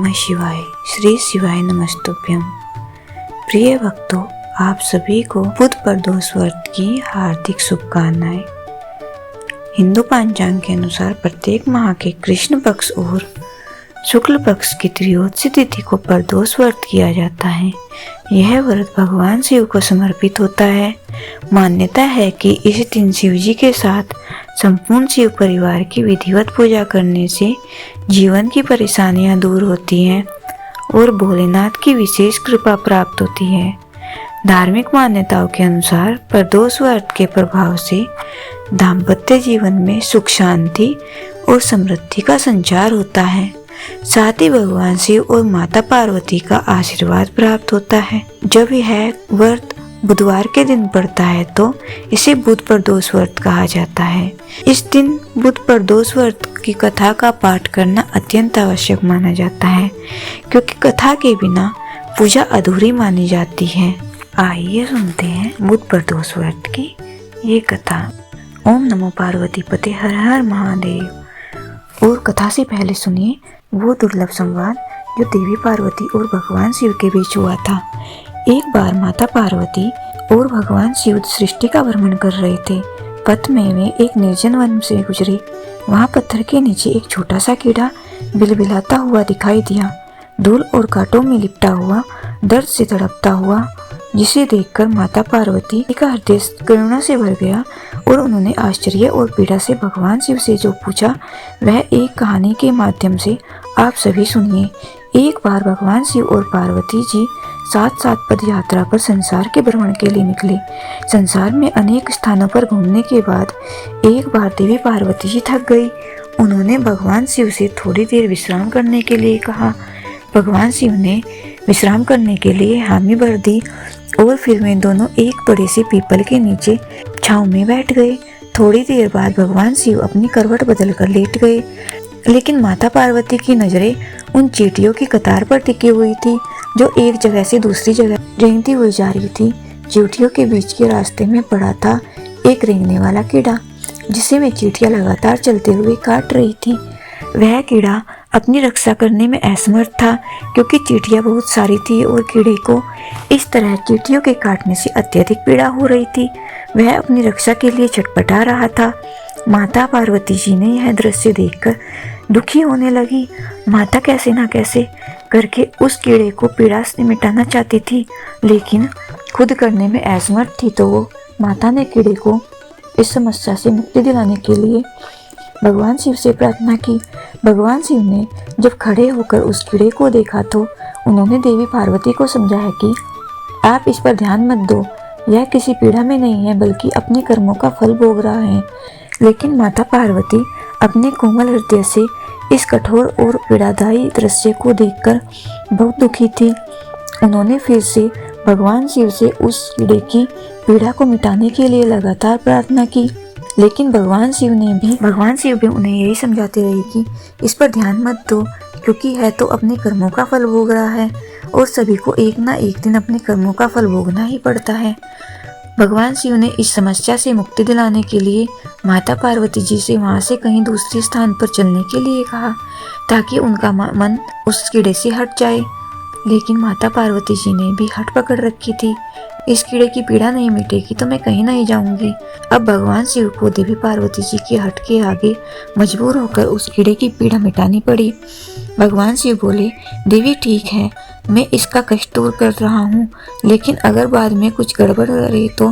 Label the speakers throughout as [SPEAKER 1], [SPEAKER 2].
[SPEAKER 1] नमः शिवाय। श्री शिवाय नमस्तुभ्यं। प्रिय भक्तों, आप सभी को बुध प्रदोष व्रत की हार्दिक शुभकामनाएं। हिंदू पंचांग के अनुसार प्रत्येक माह के कृष्ण पक्ष और शुक्ल पक्ष की त्रयोदशी तिथि को प्रदोष व्रत किया जाता है। यह व्रत भगवान शिव को समर्पित होता है। मान्यता है कि इस दिन शिव जी के साथ संपूर्ण शिव परिवार की विधिवत पूजा करने से जीवन की परेशानियां दूर होती हैं और भोलेनाथ की विशेष कृपा प्राप्त होती है। धार्मिक मान्यताओं के अनुसार प्रदोष व्रत के प्रभाव से दाम्पत्य जीवन में सुख, शांति और समृद्धि का संचार होता है। साथ ही भगवान शिव और माता पार्वती का आशीर्वाद प्राप्त होता है। जब यह व्रत बुधवार के दिन पड़ता है तो इसे बुध प्रदोष व्रत कहा जाता है। इस दिन बुध प्रदोष व्रत की कथा का पाठ करना अत्यंत आवश्यक माना जाता है, क्योंकि कथा के बिना पूजा अधूरी मानी जाती है। आइए सुनते हैं बुध प्रदोष व्रत की ये कथा। ओम नमो पार्वती पते हर हर महादेव। और कथा से पहले सुनिए वो दुर्लभ संवाद जो देवी पार्वती और भगवान शिव के बीच हुआ था। एक बार माता पार्वती और भगवान शिव सृष्टि का भ्रमण कर रहे थे। पथ में वे एक निर्जन वन से गुजरे। वहां पत्थर के नीचे एक छोटा सा कीड़ा बिलबिलाता हुआ दिखाई दिया, धूल और कांटों में लिपटा हुआ, दर्द से तड़पता हुआ, जिसे देखकर माता पार्वती का हृदय करुणा से भर गया और उन्होंने आश्चर्य और पीड़ा से भगवान शिव से जो पूछा वह एक कहानी के माध्यम से आप सभी सुनिए। एक बार भगवान शिव और पार्वती जी साथ साथ पद यात्रा पर संसार के भ्रमण के लिए निकले। संसार में अनेक स्थानों पर घूमने के बाद एक बार देवी पार्वती जी थक गई। उन्होंने भगवान शिव से थोड़ी देर विश्राम करने के लिए कहा। भगवान शिव ने विश्राम करने के लिए हामी भर दी और फिर वे दोनों एक बड़े से पीपल के नीचे छांव में बैठ गए। थोड़ी देर बाद भगवान शिव अपनी करवट बदलकर लेट गए, लेकिन माता पार्वती की नजरें उन चींटियों की कतार पर टिकी हुई थी जो एक जगह से दूसरी जगह रेंगती हुई जा रही थी। चींटियों के बीच के रास्ते में पड़ा था एक रेंगने वाला कीड़ा, जिसे वे चींटियां लगातार चलते हुए काट रही थी। वह कीड़ा अपनी रक्षा करने में असमर्थ था, क्योंकि चींटियां बहुत सारी थी और कीड़े को इस तरह चींटियों के काटने से अत्यधिक पीड़ा हो रही थी। वह अपनी रक्षा के लिए छटपटा रहा था। माता पार्वती जी ने यह दृश्य देखकर दुखी होने लगी। माता कैसे ना कैसे करके उस कीड़े को पीड़ा से मिटाना चाहती थी, लेकिन खुद करने में असमर्थ थी। तो वो माता ने कीड़े को इस समस्या से मुक्ति दिलाने के लिए भगवान शिव से प्रार्थना की। भगवान शिव ने जब खड़े होकर उस कीड़े को देखा तो उन्होंने देवी पार्वती को समझाया कि आप इस पर ध्यान मत दो, यह किसी पीड़ा में नहीं है बल्कि अपने कर्मों का फल भोग रहा है। लेकिन माता पार्वती अपने कोमल हृदय से इस कठोर और पीड़ादायी दृश्य को देखकर बहुत दुखी थी। उन्होंने फिर से भगवान शिव से उस कीड़े की पीड़ा को मिटाने के लिए लगातार प्रार्थना की, लेकिन भगवान शिव भी उन्हें यही समझाते रहे कि इस पर ध्यान मत दो, क्योंकि है तो अपने कर्मों का फल भोग रहा है और सभी को एक ना एक दिन अपने कर्मों का फल भोगना ही पड़ता है। भगवान शिव ने इस समस्या से मुक्ति दिलाने के लिए माता पार्वती जी से वहां से कहीं दूसरे स्थान पर चलने के लिए कहा, ताकि उनका मन उस कीड़े से हट जाए। लेकिन माता पार्वती जी ने भी हट पकड़ रखी थी। इस कीड़े की पीड़ा नहीं मिटेगी तो मैं कहीं नहीं जाऊंगी। अब भगवान शिव को देवी पार्वती जी के हट के आगे मजबूर होकर उस कीड़े की पीड़ा मिटानी पड़ी। भगवान शिव बोले, देवी ठीक है, मैं इसका कष्ट दूर कर रहा हूँ, लेकिन अगर बाद में कुछ गड़बड़ रही तो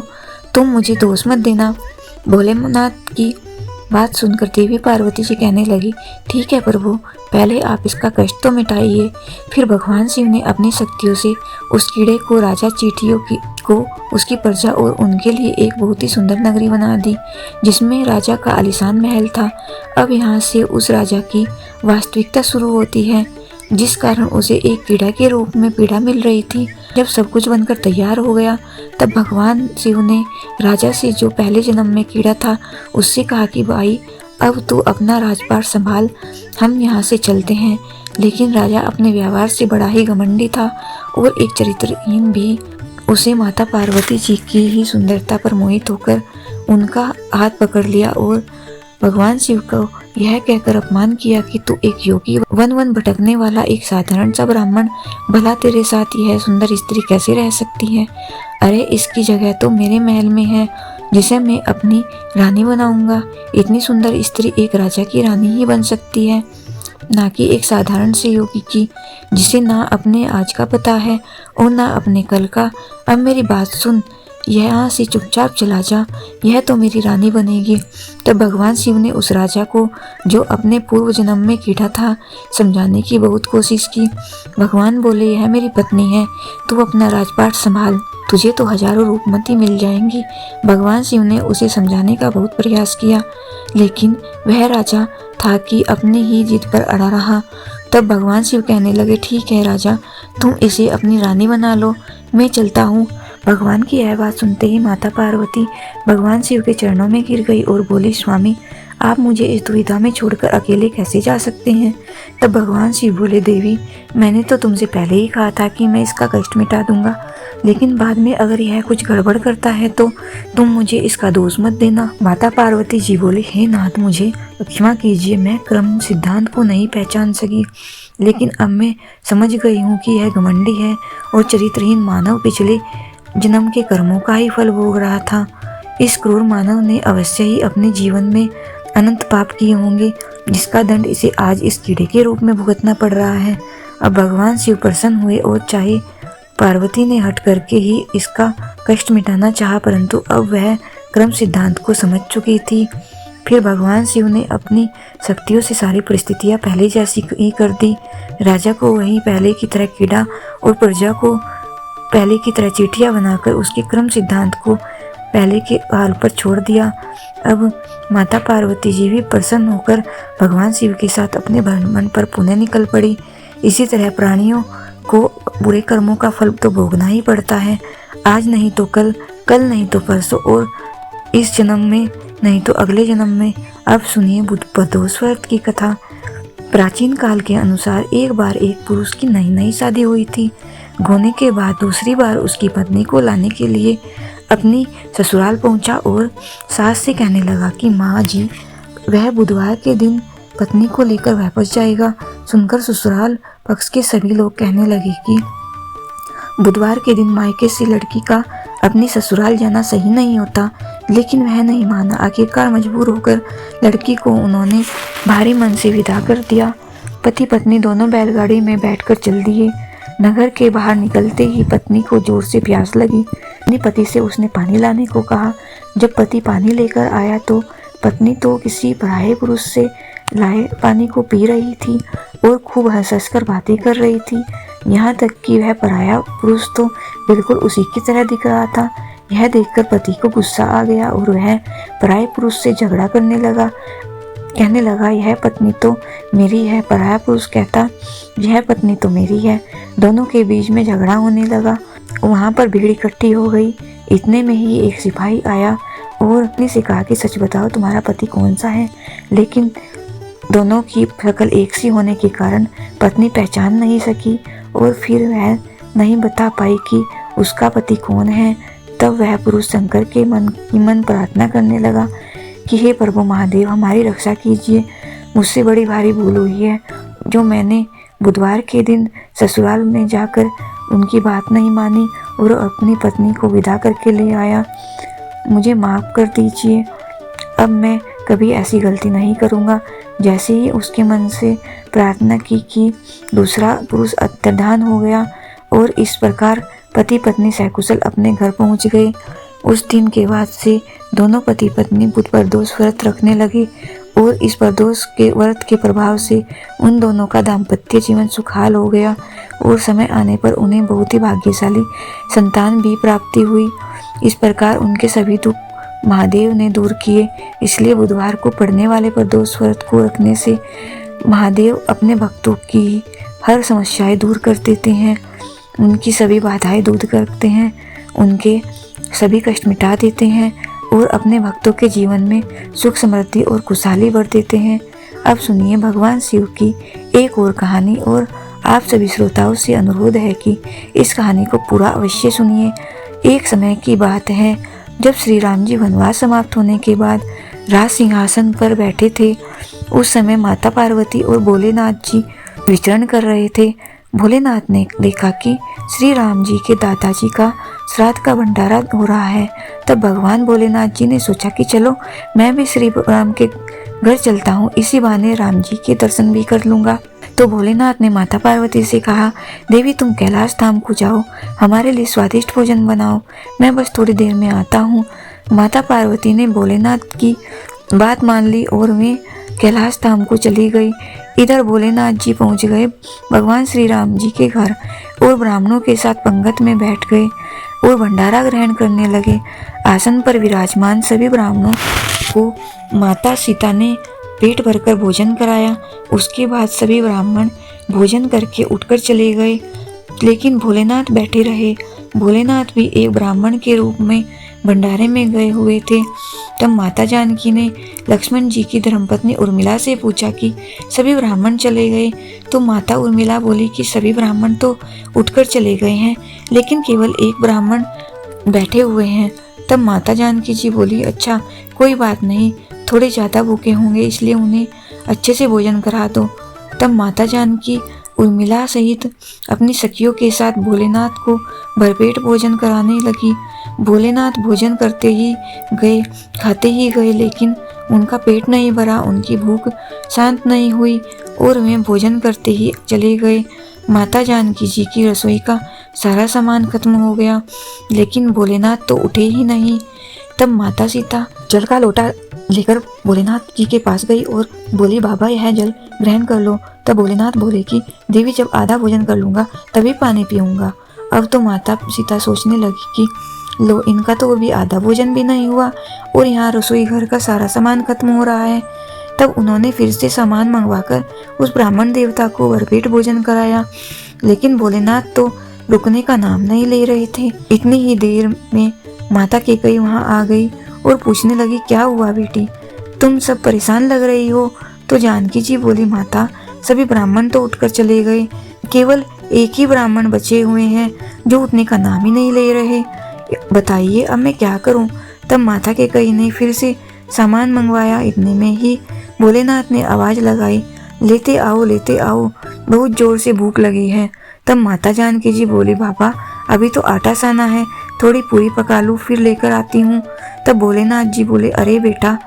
[SPEAKER 1] तुम मुझे दोष मत देना। भोलेनाथ की बात सुनकर देवी पार्वती जी कहने लगी, ठीक है प्रभु, पहले आप इसका कष्ट तो मिटाइए। फिर भगवान शिव ने अपनी शक्तियों से उस कीड़े को राजा चींटियों को उसकी प्रजा और उनके लिए एक बहुत ही सुंदर नगरी बना दी, जिसमें राजा का आलीशान महल था। अब यहाँ से उस राजा की वास्तविकता शुरू होती है, जिस कारण उसे एक कीड़ा के रूप में पीड़ा मिल रही थी। जब सब कुछ बनकर तैयार हो गया तब भगवान शिव ने राजा से, जो पहले जन्म में कीड़ा था, उससे कहा कि भाई अब तू अपना राजपाट संभाल, हम यहाँ से चलते हैं। लेकिन राजा अपने व्यवहार से बड़ा ही घमंडी था और एक चरित्रहीन भी। उसे माता पार्वती जी की ही सुंदरता पर मोहित होकर उनका हाथ पकड़ लिया और भगवान शिव को यह कहकर अपमान किया कि तू एक योगी वन वन भटकने वाला एक साधारण सा ब्राह्मण, भला तेरे साथ यह सुंदर स्त्री कैसे रह सकती है? अरे इसकी जगह तो मेरे महल में है, जिसे मैं अपनी रानी बनाऊंगा। इतनी सुंदर स्त्री एक राजा की रानी ही बन सकती है, ना कि एक साधारण से योगी की, जिसे ना अपने आज का पता है और ना अपने कल का। अब मेरी बात सुन, यहाँ से चुपचाप चला जा, यह तो मेरी रानी बनेगी। तब भगवान शिव ने उस राजा को, जो अपने पूर्व जन्म में कीड़ा था, समझाने की बहुत कोशिश की। भगवान बोले, यह मेरी पत्नी है, तू अपना राजपाट संभाल, तुझे तो हजारों रूपमती मिल जाएंगी। भगवान शिव ने उसे समझाने का बहुत प्रयास किया, लेकिन वह राजा था कि अपनी ही जिद पर अड़ा रहा। तब भगवान शिव कहने लगे, ठीक है राजा, तुम इसे अपनी रानी बना लो, मैं चलता हूँ। भगवान की यह बात सुनते ही माता पार्वती भगवान शिव के चरणों में गिर गई और बोली, स्वामी आप मुझे इस दुविधा में छोड़कर अकेले कैसे जा सकते हैं? तब भगवान शिव बोले, देवी मैंने तो तुमसे पहले ही कहा था कि मैं इसका कष्ट मिटा दूंगा, लेकिन बाद में अगर यह कुछ गड़बड़ करता है तो तुम मुझे इसका दोष मत देना। माता पार्वती जी बोली, हे नाथ मुझे क्षमा कीजिए, मैं क्रम सिद्धांत को नहीं पहचान सकी, लेकिन अब मैं समझ गई हूँ कि यह घमंडी है और चरित्रहीन मानव पिछले जन्म के कर्मों का ही फल भोग रहा था। इस क्रूर मानव ने अवश्य ही अपने जीवन में अनंत पाप किए होंगे, जिसका दंड इसे आज इस कीड़े के रूप में भुगतना पड़ रहा है। अब भगवान शिव प्रसन्न हुए और चाहे पार्वती ने हट करके ही इसका कष्ट मिटाना चाहा, परंतु अब वह क्रम सिद्धांत को समझ चुकी थी। फिर भगवान शिव ने अपनी शक्तियों से सारी परिस्थितियां पहले जैसी ही कर दी। राजा को वहीं पहले की तरह कीड़ा और प्रजा को पहले की तरह चींटियां बनाकर उसके क्रम सिद्धांत को पहले के हाल पर छोड़ दिया। अब माता पार्वती जी भी प्रसन्न होकर भगवान शिव के साथ अपने भ्रमण पर पुनः निकल पड़ी। इसी तरह प्राणियों को बुरे कर्मों का फल तो भोगना ही पड़ता है, आज नहीं तो कल, कल नहीं तो परसों, और इस जन्म में नहीं तो अगले जन्म में। अब सुनिए बुद्धोस्वर्त की कथा। प्राचीन काल के अनुसार एक बार एक पुरुष की नई नई शादी हुई थी। होने के बाद दूसरी बार उसकी पत्नी को लाने के लिए अपनी ससुराल पहुंचा और सास से कहने लगा कि माँ जी, वह बुधवार के दिन पत्नी को लेकर वापस जाएगा। सुनकर ससुराल पक्ष के सभी लोग कहने लगे कि बुधवार के दिन मायके से लड़की का अपनी ससुराल जाना सही नहीं होता, लेकिन वह नहीं माना। आखिरकार मजबूर होकर लड़की को उन्होंने भारी मन से विदा कर दिया। पति पत्नी दोनों बैलगाड़ी में बैठकर चल दिए। नगर के बाहर निकलते ही पत्नी को जोर से प्यास लगी। अपने पति से उसने पानी लाने को कहा। जब पति पानी लेकर आया तो पत्नी तो किसी पराये पुरुष से लाए पानी को पी रही थी और खूब हंस कर बातें कर रही थी। यहाँ तक कि वह पराया पुरुष तो बिल्कुल उसी की तरह दिख रहा था। यह देखकर पति को गुस्सा आ गया और वह पराये पुरुष से झगड़ा करने लगा। कहने लगा, यह पत्नी तो मेरी है। पराया पुरुष कहता, यह पत्नी तो मेरी है। दोनों के बीच में झगड़ा होने लगा। वहाँ पर भीड़ इकट्ठी हो गई। इतने में ही एक सिपाही आया और पत्नी से कहा कि सच बताओ तुम्हारा पति कौन सा है। लेकिन दोनों की शक्ल एक सी होने के कारण पत्नी पहचान नहीं सकी और फिर वह नहीं बता पाई कि उसका पति कौन है। तब वह पुरुष शंकर के मन प्रार्थना करने लगा कि हे प्रभु महादेव, हमारी रक्षा कीजिए। मुझसे बड़ी भारी भूल हुई है, जो मैंने बुधवार के दिन ससुराल में जाकर उनकी बात नहीं मानी और अपनी पत्नी को विदा करके ले आया। मुझे माफ़ कर दीजिए। अब मैं कभी ऐसी गलती नहीं करूँगा। जैसे ही उसके मन से प्रार्थना की कि दूसरा पुरुष अंतर्धान हो गया और इस प्रकार पति पत्नी सकुशल अपने घर पहुँच गए। उस दिन के बाद से दोनों पति पत्नी बुध प्रदोष व्रत रखने लगे और इस प्रदोष के व्रत के प्रभाव से उन दोनों का दाम्पत्य जीवन सुखहाल हो गया और समय आने पर उन्हें बहुत ही भाग्यशाली संतान भी प्राप्ति हुई। इस प्रकार उनके सभी दुख महादेव ने दूर किए। इसलिए बुधवार को पड़ने वाले प्रदोष व्रत को रखने से महादेव अपने भक्तों की हर समस्याएं दूर कर देते हैं, उनकी सभी बाधाएं दूर करते हैं, उनके सभी कष्ट मिटा देते हैं और अपने भक्तों के जीवन में सुख समृद्धि और खुशहाली भर देते हैं। अब सुनिए भगवान शिव की एक और कहानी, और आप सभी श्रोताओं से अनुरोध है कि इस कहानी को पूरा अवश्य सुनिए। एक समय की बात है, जब श्री राम जी वनवास समाप्त होने के बाद राज सिंहासन पर बैठे थे। उस समय माता पार्वती और भोलेनाथ जी विचरण कर रहे थे। भोलेनाथ ने देखा कि श्री राम जी के दादाजी का श्राद्ध का भंडारा हो रहा है। तब भगवान भोलेनाथ जी ने सोचा कि चलो मैं भी श्री राम के घर चलता हूँ, इसी बहाने राम जी के दर्शन भी कर लूंगा। तो भोलेनाथ ने माता पार्वती से कहा, देवी तुम कैलाश धाम को जाओ, हमारे लिए स्वादिष्ट भोजन बनाओ, मैं बस थोड़ी देर में आता हूँ। माता पार्वती ने भोलेनाथ की बात मान ली और वे कैलाश धाम को चली गई। इधर भोलेनाथ जी पहुंच गए भगवान श्री राम जी के घर और ब्राह्मणों के साथ पंगत में बैठ गए और भंडारा ग्रहण करने लगे। आसन पर विराजमान सभी ब्राह्मणों को माता सीता ने पेट भरकर भोजन कराया। उसके बाद सभी ब्राह्मण भोजन करके उठकर चले गए, लेकिन भोलेनाथ बैठे रहे। भोलेनाथ भी एक ब्राह्मण के रूप में भंडारे में गए हुए थे। तब माता जानकी ने लक्ष्मण जी की धर्मपत्नी उर्मिला से पूछा कि सभी ब्राह्मण चले गए। तो माता उर्मिला बोली कि सभी ब्राह्मण तो उठकर चले गए हैं, लेकिन केवल एक ब्राह्मण बैठे हुए हैं। तब माता जानकी जी बोली, अच्छा कोई बात नहीं, थोड़े ज़्यादा भूखे होंगे इसलिए उन्हें अच्छे से भोजन करा दो। तब माता जानकी उर्मिला सहित अपनी सखियों के साथ भोलेनाथ को भरपेट भोजन कराने लगी। भोलेनाथ भोजन करते ही गए, खाते ही गए, लेकिन उनका पेट नहीं भरा, उनकी भूख शांत नहीं हुई और वे भोजन करते ही चले गए। माता जानकी जी की रसोई का सारा सामान खत्म हो गया, लेकिन भोलेनाथ तो उठे ही नहीं। तब माता सीता जल का लोटा लेकर भोलेनाथ जी के पास गई और बोली, बाबा यह जल ग्रहण कर लो। तब भोलेनाथ बोले कि देवी जब आधा भोजन कर लूंगा तभी पानी पीऊंगा। अब तो माता सीता सोचने लगी कि लो, इनका तो अभी आधा भोजन भी नहीं हुआ और यहाँ रसोई घर का सारा सामान खत्म हो रहा है। तब उन्होंने फिर से सामान मंगवाकर उस ब्राह्मण देवता को भरपेट भोजन कराया, लेकिन भोलेनाथ तो रुकने का नाम नहीं ले रहे थे। इतनी ही देर में माता केकई वहाँ आ गई और पूछने लगी, क्या हुआ बेटी, तुम सब परेशान लग रही हो। तो जानकी जी बोली, माता सभी ब्राह्मण तो उठकर चले गए, केवल एक ही ब्राह्मण बचे हुए हैं जो उठने का नाम ही नहीं ले रहे, बताइए अब मैं क्या करूं। तब माता केकई ने फिर से सामान मंगवाया। इतने में ही भोलेनाथ ने आवाज लगाई, लेते आओ, बहुत जोर से भूख लगी है। तब माता जानकी जी बोली, बाबा अभी तो आटा साना है, थोड़ी पूरी पका लूं फिर लेकर आती हूँ। तब भोलेनाथ जी बोले, अरे बेटा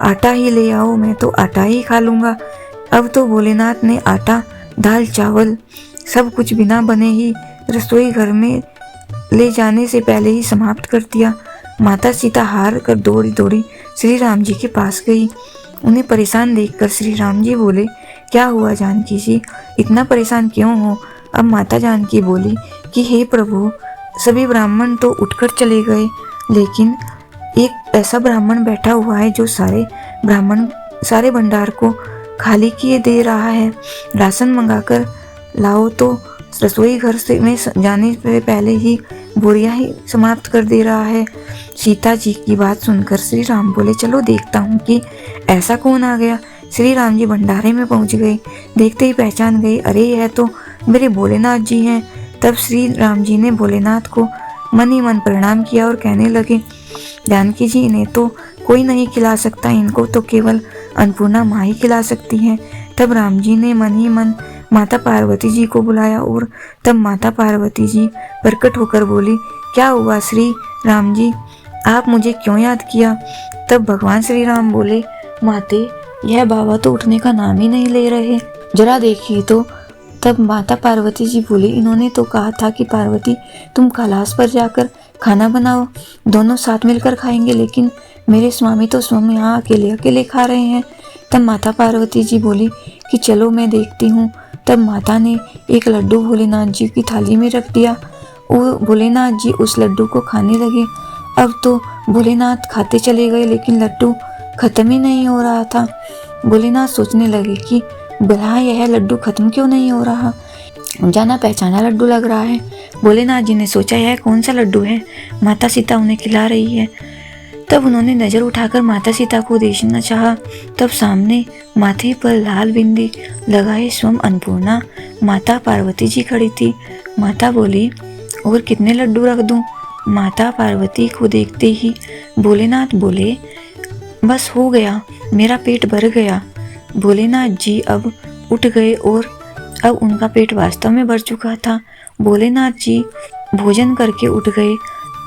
[SPEAKER 1] आटा ही ले आओ, मैं तो आटा ही खा लूँगा। अब तो भोलेनाथ ने आटा, दाल, चावल सब कुछ बिना बने ही रसोई घर में ले जाने से पहले ही समाप्त कर दिया। माता सीता हार कर दौड़ी दौड़ी श्री राम जी के पास गई। उन्हें परेशान देखकर श्री राम जी बोले, क्या हुआ जानकी जी, इतना परेशान क्यों हो। अब माता जानकी बोली कि हे प्रभु, सभी ब्राह्मण तो उठकर चले गए, लेकिन एक ऐसा ब्राह्मण बैठा हुआ है जो सारे भंडार को खाली किए दे रहा है। राशन मंगाकर लाओ तो रसोई घर से में जाने से पहले ही बोरियां ही समाप्त कर दे रहा है। सीता जी की बात सुनकर श्री राम बोले, चलो देखता हूँ कि ऐसा कौन आ गया। श्री राम जी भंडारे में पहुँच गए, देखते ही पहचान गए, अरे यह तो मेरे भोलेनाथ जी हैं। तब श्री राम जी ने भोलेनाथ को मन ही मन प्रणाम किया और कहने लगे, जानकी जी इन्हें तो कोई नहीं खिला सकता, इनको तो केवल अन्नपूर्णा माँ ही खिला सकती है। तब राम जी ने मन ही मन माता पार्वती जी को बुलाया और तब माता पार्वती जी प्रकट होकर बोली, क्या हुआ श्री राम जी, आप मुझे क्यों याद किया। तब भगवान श्री राम बोले, माते यह बाबा तो उठने का नाम ही नहीं ले रहे, जरा देखिए तो। तब माता पार्वती जी बोली, इन्होंने तो कहा था कि पार्वती तुम कैलाश पर जाकर खाना बनाओ, दोनों साथ मिलकर खाएंगे, लेकिन मेरे स्वामी तो स्वयं यहाँ अकेले अकेले खा रहे हैं। तब माता पार्वती जी बोली कि चलो मैं देखती हूँ। तब माता ने एक लड्डू भोलेनाथ जी की थाली में रख दिया और भोलेनाथ जी उस लड्डू को खाने लगे। अब तो भोलेनाथ खाते चले गए, लेकिन लड्डू खत्म ही नहीं हो रहा था। भोलेनाथ सोचने लगे कि भला यह लड्डू खत्म क्यों नहीं हो रहा, जाना पहचाना लड्डू लग रहा है। भोलेनाथ जी ने सोचा, यह कौन सा लड्डू है, माता सीता उन्हें खिला रही है। तब उन्होंने नजर उठाकर माता सीता को देखना चाहा। तब सामने माथे पर लाल बिंदी लगाए स्वयं अन्नपूर्णा माता पार्वती जी खड़ी थी। माता बोली, और कितने लड्डू रख दूं। माता पार्वती को देखते ही भोलेनाथ बोले, बस हो गया, मेरा पेट भर गया। भोलेनाथ जी अब उठ गए और अब उनका पेट वास्तव में भर चुका था। भोलेनाथ जी भोजन करके उठ गए।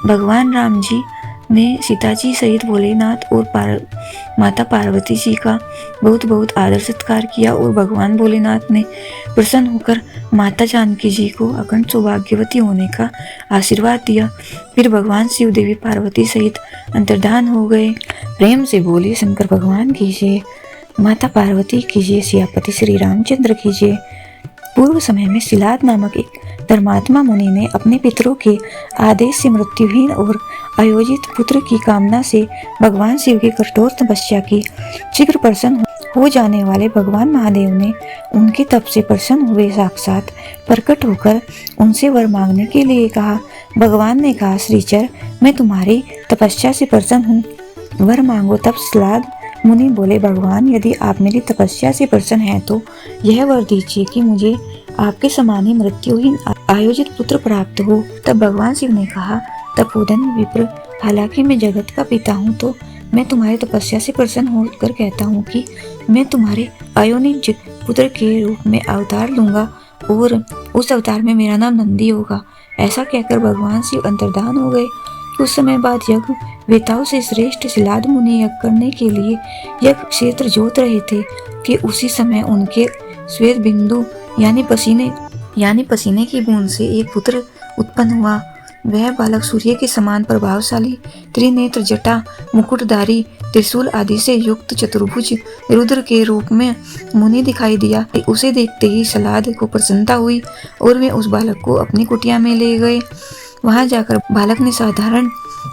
[SPEAKER 1] भगवान राम जी ने सीता जी सहित भोलेनाथ और माता पार्वती जी का बहुत बहुत आदर सत्कार किया और भगवान भोलेनाथ ने प्रसन्न होकर माता जानकी जी को अखंड सौभाग्यवती होने का आशीर्वाद दिया। फिर भगवान शिव देवी पार्वती सहित अंतर्धान हो गए। प्रेम से बोले शंकर भगवान कीजिए, माता पार्वती कीजिए, सियापति श्री रामचंद्र कीजिए। पूर्व समय में शिलाद नामक एक धर्मात्मा मुनि ने अपने पितरों के आदेश से मृत्युहीन और आयोजित पुत्र की कामना से भगवान शिव की कठोर तपस्या की। शीघ्र प्रसन्न हो जाने वाले भगवान महादेव ने उनके तप से प्रसन्न हुए साक्षात प्रकट होकर उनसे वर मांगने के लिए कहा। भगवान ने कहा, श्रीचर, मैं तुम्हारी तपस्या से प्रसन्न हूँ, वर मांगो। तब शिलाद मुनि बोले, भगवान, यदि आप मेरी तपस्या से प्रसन्न हैं तो यह वर दीजिए कि मुझे आपके समान ही मृत्युहीन आयोजित पुत्र प्राप्त हो। तब भगवान शिव ने कहा, तपोधन विप्र, हालांकि मैं जगत का पिता हूँ तो मैं तुम्हारी तपस्या से प्रसन्न होकर कहता हूँ कि मैं तुम्हारे अयोनिज पुत्र के रूप में अवतार लूंगा और उस अवतार में मेरा नाम नंदी होगा। ऐसा कहकर भगवान शिव अंतर्धान हो गए। कुछ समय बाद यज्ञ वेताओं से श्रेष्ठ शिलाद मुनि यज्ञ करने के लिए यज्ञ क्षेत्र जोत रहे थे कि उसी समय उनके श्वेत बिंदु यानी पसीने की बूंद से एक पुत्र उत्पन्न हुआ। वह बालक सूर्य के समान प्रभावशाली, त्रिनेत्र, जटा, मुकुटधारी, त्रिशूल आदि से युक्त चतुर्भुज रुद्र के रूप में मुनि दिखाई दिया। उसे देखते ही शिलाद को प्रसन्नता हुई और वे उस बालक को अपनी कुटिया में ले गए। वहां जाकर बालक ने साधारण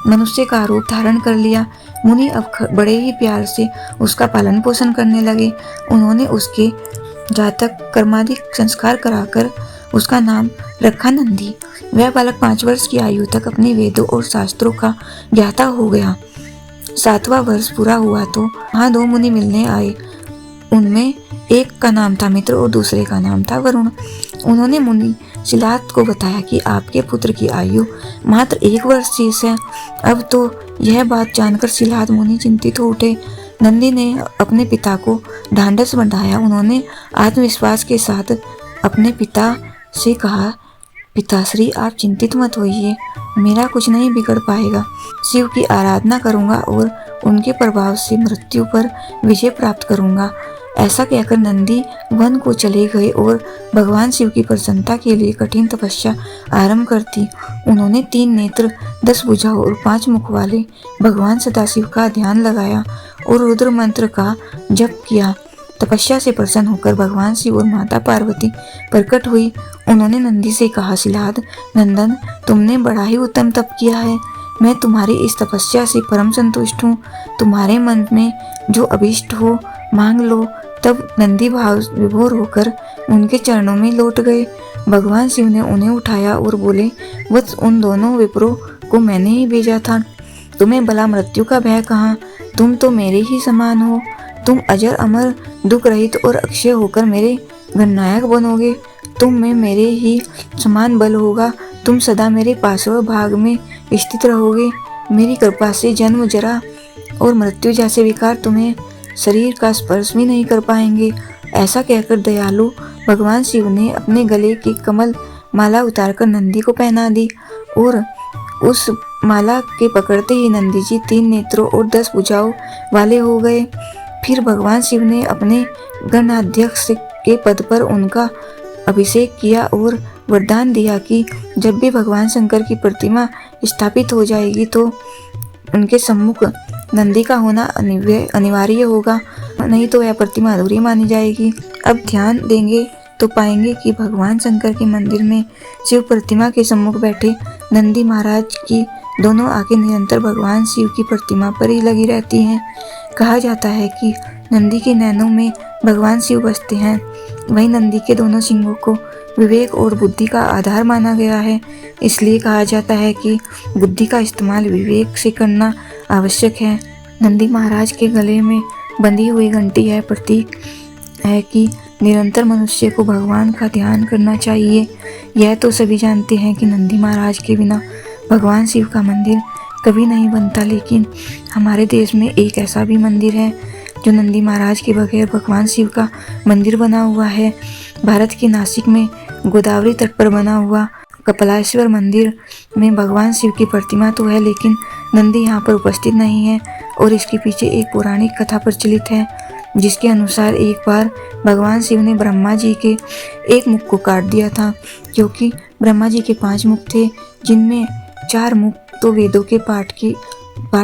[SPEAKER 1] मनुष्य का रूप धारण कर लिया। मुनि अब बड़े ही प्यार से उसका पालन पोषण करने लगे। उन्होंने उसके जातक कर्मादि संस्कार कराकर उसका नाम रखा नंदी। वह बालक 5 वर्ष की आयु तक अपने वेदों और शास्त्रों का ज्ञाता हो गया। 7वां वर्ष पूरा हुआ तो वहाँ 2 मुनि मिलने आए। उनमें एक का नाम था मित्र और दूसरे का नाम था वरुण। उन्होंने मुनि शिलाद को बताया कि आपके पुत्र की आयु मात्र 1 वर्ष शेष है। अब तो यह बात जानकर शिलाद मुनि चिंतित हो उठे। नंदी ने अपने पिता को ढांढस बंधाया। उन्होंने आत्मविश्वास के साथ अपने पिता से कहा, पिताश्री, आप चिंतित मत होइए, मेरा कुछ नहीं बिगड़ पाएगा। शिव की आराधना करूंगा और उनके प्रभाव से मृत्यु पर विजय प्राप्त करूंगा। ऐसा कहकर नंदी वन को चले गए और भगवान शिव की प्रसन्नता के लिए कठिन तपस्या आरंभ कर दी। उन्होंने 3 नेत्र, 10 भुजाओं और 5 मुख वाले भगवान सदाशिव का ध्यान लगाया और रुद्र मंत्र का जप किया। तपस्या से प्रसन्न होकर भगवान शिव और माता पार्वती प्रकट हुई। उन्होंने नंदी से कहा, शिलाद नंदन, तुमने बड़ा ही उत्तम तप किया है। मैं तुम्हारी इस तपस्या से परम संतुष्ट हूँ। तुम्हारे मन में जो अभीष्ट हो मांग लो। तब नंदी भाव विभोर होकर उनके चरणों में लौट गए। भगवान शिव ने उन्हें उठाया और बोले, वत्स, उन दोनों विप्रों को मैंने ही भेजा था। तुम्हें भला मृत्यु का भय कहाँ? तुम तो मेरे ही समान हो। तुम अजर अमर, दुख रहित और अक्षय होकर मेरे गणनायक बनोगे। तुम में मेरे ही समान बल होगा। तुम सदा मेरे पार्श्व भाग में स्थित रहोगे। मेरी कृपा से जन्म, जरा और मृत्यु जैसे विकार तुम्हें शरीर का स्पर्श भी नहीं कर पाएंगे। ऐसा कहकर दयालु भगवान शिव ने अपने गले की कमल माला उतारकर नंदी को पहना दी और उस माला के पकड़ते ही नंदी जी 3 नेत्रों और 10 भुजाओं वाले हो गए। फिर भगवान शिव ने अपने गणाध्यक्ष के पद पर उनका अभिषेक किया और वरदान दिया कि जब भी भगवान शंकर की प्रतिमा स्थापित हो जाएगी तो उनके सम्मुख नंदी का होना अनिवार्य होगा, नहीं तो यह प्रतिमा अधूरी मानी जाएगी। अब ध्यान देंगे तो पाएंगे कि भगवान शंकर के मंदिर में शिव प्रतिमा के सम्मुख बैठे नंदी महाराज की दोनों आंखें निरंतर भगवान शिव की प्रतिमा पर ही लगी रहती हैं। कहा जाता है कि नंदी के नैनों में भगवान शिव बसते हैं। वहीं नंदी के दोनों सिंगों को विवेक और बुद्धि का आधार माना गया है। इसलिए कहा जाता है कि बुद्धि का इस्तेमाल विवेक से करना आवश्यक है। नंदी महाराज के गले में बंधी हुई घंटी यह प्रतीक है कि निरंतर मनुष्य को भगवान का ध्यान करना चाहिए। यह तो सभी जानते हैं कि नंदी महाराज के बिना भगवान शिव का मंदिर कभी नहीं बनता, लेकिन हमारे देश में एक ऐसा भी मंदिर है जो नंदी महाराज के बगैर भगवान शिव का मंदिर बना हुआ है। भारत के नासिक में गोदावरी तट पर बना हुआ कपिलेश्वर मंदिर में भगवान शिव की प्रतिमा तो है, लेकिन नंदी यहाँ पर उपस्थित नहीं है। और इसके पीछे एक पौराणिक कथा प्रचलित है, जिसके अनुसार एक बार भगवान शिव ने ब्रह्मा जी के एक मुख को काट दिया था, क्योंकि ब्रह्मा जी के 5 मुख थे, जिनमें 4 मुख तो वेदों के पाठ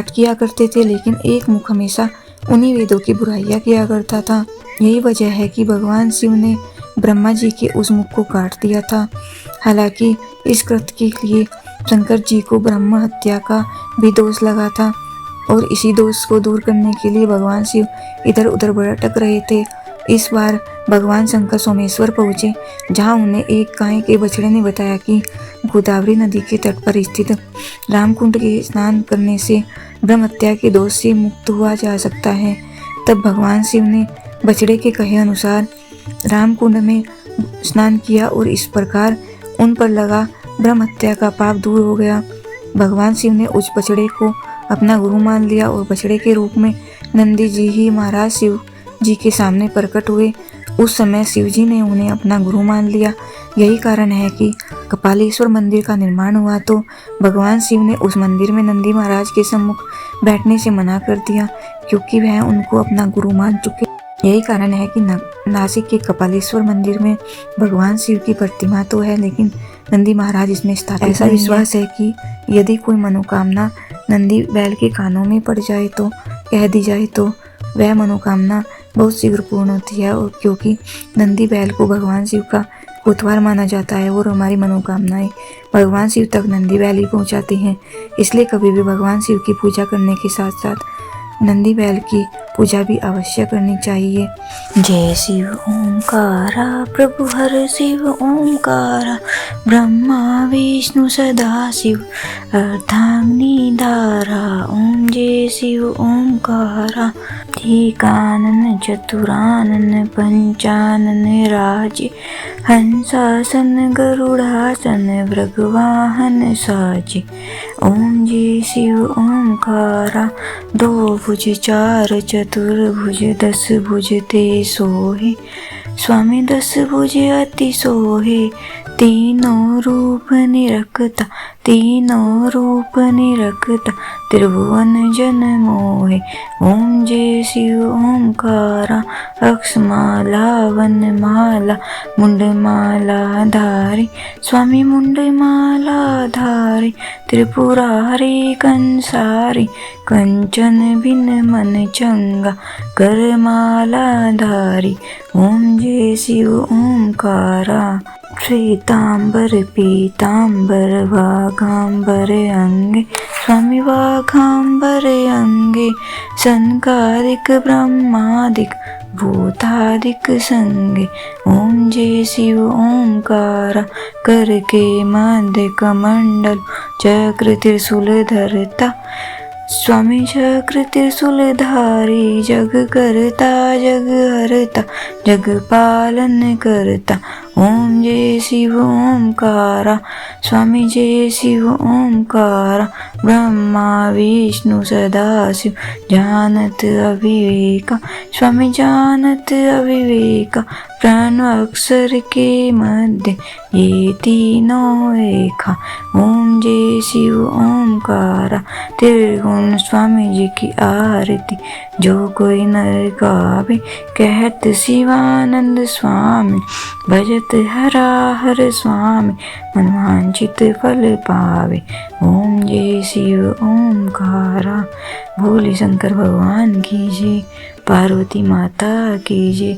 [SPEAKER 1] किया करते थे, लेकिन एक मुख हमेशा उन्हीं वेदों की बुराइयां किया करता था। यही वजह है कि भगवान शिव ने ब्रह्मा जी के उस मुख को काट दिया था। हालांकि इस कृत्य के लिए शंकर जी को ब्रह्म हत्या का भी दोष लगा था, और इसी दोष को दूर करने के लिए भगवान शिव इधर उधर भटक रहे थे। इस बार भगवान शंकर सोमेश्वर पहुँचे, जहाँ उन्हें एक गाय के बछड़े ने बताया कि गोदावरी नदी के तट पर स्थित रामकुंड के स्नान करने से ब्रह्म हत्या के दोष से मुक्त हुआ जा सकता है। तब भगवान शिव ने बछड़े के कहे अनुसार रामकुंड में स्नान किया, और इस प्रकार उन पर लगा ब्रह्म हत्या का पाप दूर हो गया। भगवान शिव ने उस बछड़े को अपना गुरु मान लिया, और बछड़े के रूप में नंदी जी ही महाराज शिव जी के सामने प्रकट हुए। उस समय शिव जी ने उन्हें अपना गुरु मान लिया। यही कारण है कि कपिलेश्वर मंदिर का निर्माण हुआ तो भगवान शिव ने उस मंदिर में नंदी महाराज के सम्मुख बैठने से मना कर दिया, क्योंकि वह उनको अपना गुरु मान चुके। यही कारण है कि नासिक के कपिलेश्वर मंदिर में भगवान शिव की प्रतिमा तो है, लेकिन नंदी महाराज इसमें स्थापित। ऐसा विश्वास है कि यदि कोई मनोकामना नंदी बैल के कानों में पड़ जाए तो कह दी जाए तो वह मनोकामना बहुत शीघ्र पूर्ण होती है। और क्योंकि नंदी बैल को भगवान शिव का कोतवाल माना जाता है और हमारी मनोकामनाएं भगवान शिव तक नंदी बैल ही पहुंचाते हैं, इसलिए कभी भी भगवान शिव की पूजा करने के साथ साथ नंदी बैल की पूजा भी अवश्य करनी चाहिए। जय शिव ओंकारा प्रभु हर शिव ओंकारा, ब्रह्मा विष्णु सदा शिव अर्धांगिनी धारा। ओम जय शिव ओंकारा। एकानन चतुरानन पंचानन राजे, हंसासन गरुड़ासन भृगवाहन साजे। ओम जय शिव ओंकारा। 2 भुज 4 चतुर्भुज 10 भुज ते सोहे, स्वामी 10 भुज अति सोहे। तीनों रूप निरखता त्रिभुवन जन मोहे। ओम जय शिव ओंकारा। अक्षमाला वनमाला मुंडमाला धारी, स्वामी मुंडमाला धारी। त्रिपुरारी कंसारी, कंचन बिन मन चंगा करमाला धारी। ओम जय शिव ओंकारा। श्वेतांबर पीतांबर वाघांबर अंगे, स्वामी वाघांबर अंगे। संकादिक ब्रह्मादिक भूतादिक संगे। ओम जय शिव ओंकारा। कर के मध्य कमंडल चक्र त्रिशूल धरता, स्वामी चक्र त्रिशूल धारी। जग करता जग हरता जग पालन करता। ओम जय शिव ओंकारा। स्वामी जय शिव ओंकारा। ब्रह्मा विष्णु सदाशिव जानत अविवेका, स्वामी जानत अविवेका। प्रणव अक्षर के मध्य ये तीनों एका। ओम जय शिव ओंकारा। त्रिगुण स्वामी जी की आरती जो कोई नर गावे, कहत शिवानंद स्वामी भजत हरा हर स्वामी, मनवांछित फल पावे। ओम जय शिव ओंकारा। भोले शंकर भगवान की जय, पार्वती माता की जय।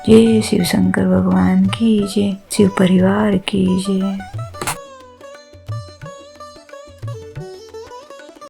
[SPEAKER 1] जय शिव शंकर भगवान की जय, शिव परिवार की जय।